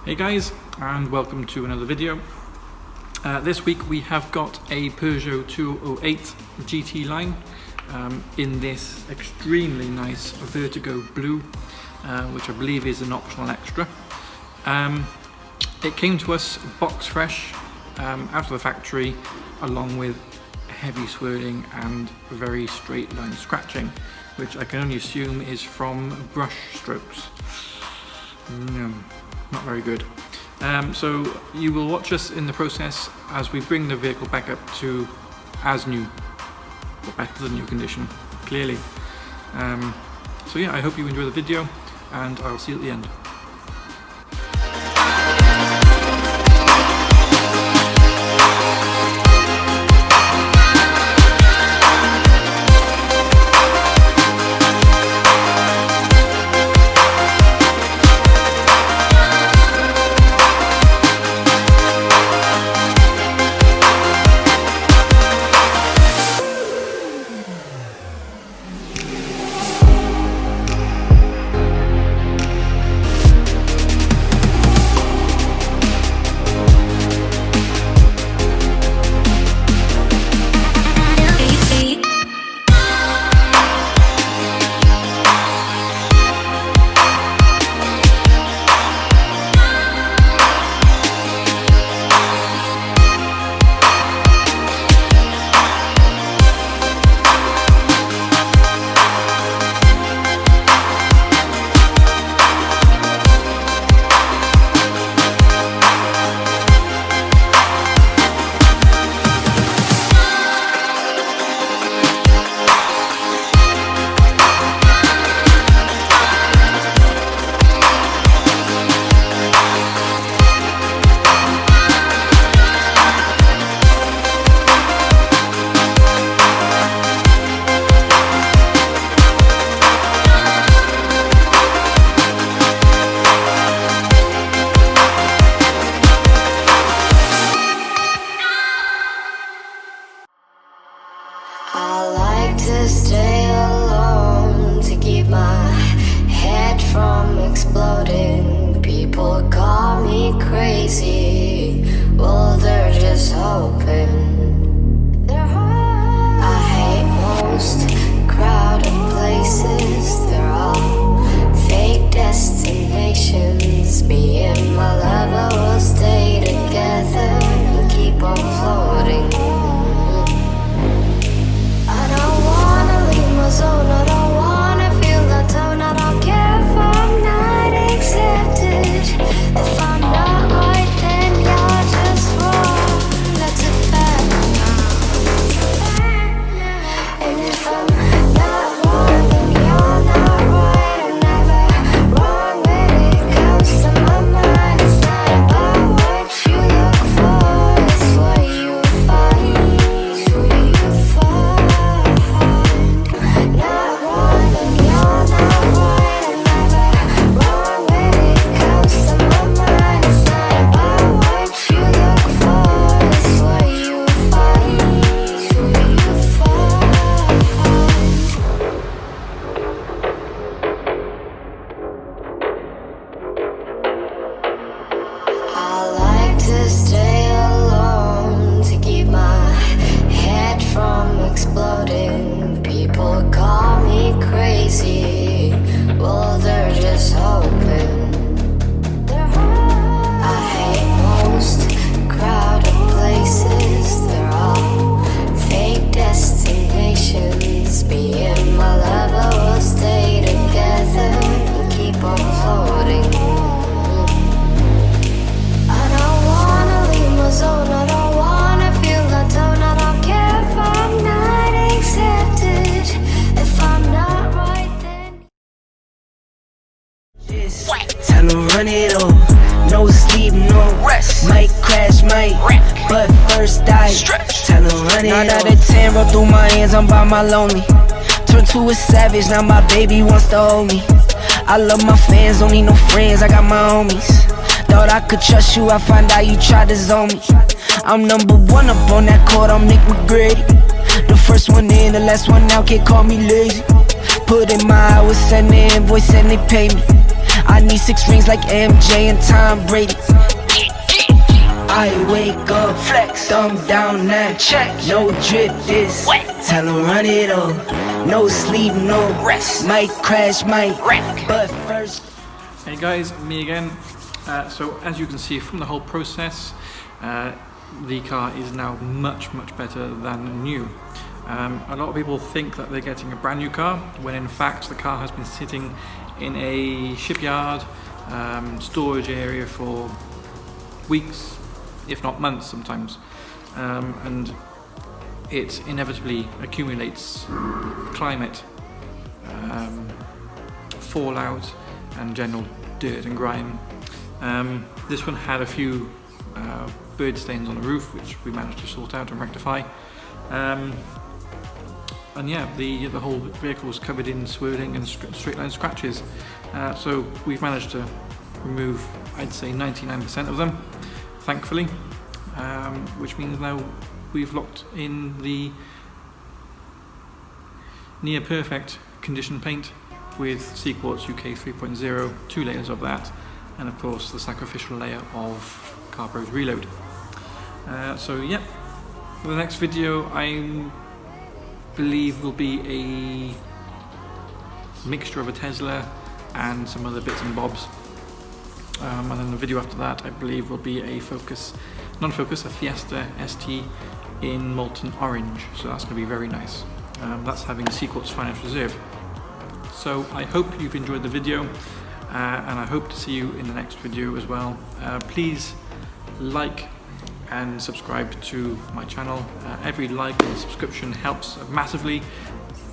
Hey guys, and welcome to another video. This week we have got a Peugeot 208 GT line in this extremely nice Vertigo blue, which I believe is an optional extra. It came to us box fresh out of the factory, along with heavy swirling and very straight line scratching, which I can only assume is from brush strokes. Not very good. So you will watch us in the process as we bring the vehicle back up to as new, or better than new condition, clearly. So yeah, I hope you enjoy the video, and I'll see you at the end. Stay alone to keep my head from exploding. People call me crazy, well, they're just hoping. I hate most crowded places, they're all fake destinations. Me and my lover will stay together and keep on floating. I don't wanna feel the tone. I don't care if I'm not accepted. If I'm not right, then you're just wrong. That's a fact. And if I'm not wrong, then you're not right. I'm never wrong when it comes to my mind. It's not about what you look for, it's what you find. Who you find. Stay alone to keep my head from exploding. People call me crazy, well, they're just hoping. I hate most crowded places, they're all fake destinations. Me and my lover will stay together and keep on floating. I don't wanna feel the tone. I don't care if I'm not accepted. If I'm not right, then tell them run it on. No sleep, no rest. Might crash, might but first die. Tell them run it on. 9 out of 10 roll through my hands, I'm by my lonely. Turned to a savage, now my baby wants to hold me. I love my fans, don't need no friends, I got my homies. Thought I could trust you, I find out you tried to zone me. I'm number one up on that court, I'm Nick McGrady. The first one in, the last one out, can't call me lazy. Put in my hours, send the invoice and they pay me. I need 6 rings like MJ and Tom Brady. I wake up, flex, thumb down now, check, no drip this, tell him run it up, no sleep, no rest, might crash, might wreck, but first. Hey guys, me again. So as you can see from the whole process, the car is now much better than new. A lot of people think that they're getting a brand new car, when in fact the car has been sitting in a shipyard storage area for weeks, if not months sometimes, and it inevitably accumulates climate, fallout and general dirt and grime. This one had a few bird stains on the roof, which we managed to sort out and rectify. And yeah, the whole vehicle was covered in swirling and straight line scratches. So we've managed to remove, I'd say 99% of them, thankfully, which means now we've locked in the near perfect condition paint with Sequartz UK 3.0, 2 layers of that, and of course the sacrificial layer of CarPro's Reload. So yeah, for the next video I believe will be a mixture of a Tesla and some other bits and bobs. And then the video after that I believe will be a non-Focus, a Fiesta ST in molten orange, so that's going to be very nice. That's having a Sequartz Finance Reserve. So I hope you've enjoyed the video, and I hope to see you in the next video as well. Please like and subscribe to my channel. Every like and subscription helps massively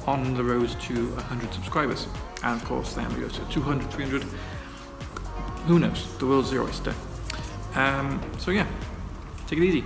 on the road to 100 subscribers, and of course then we go to 200, 300, who knows, the world's your oyster. So yeah, take it easy.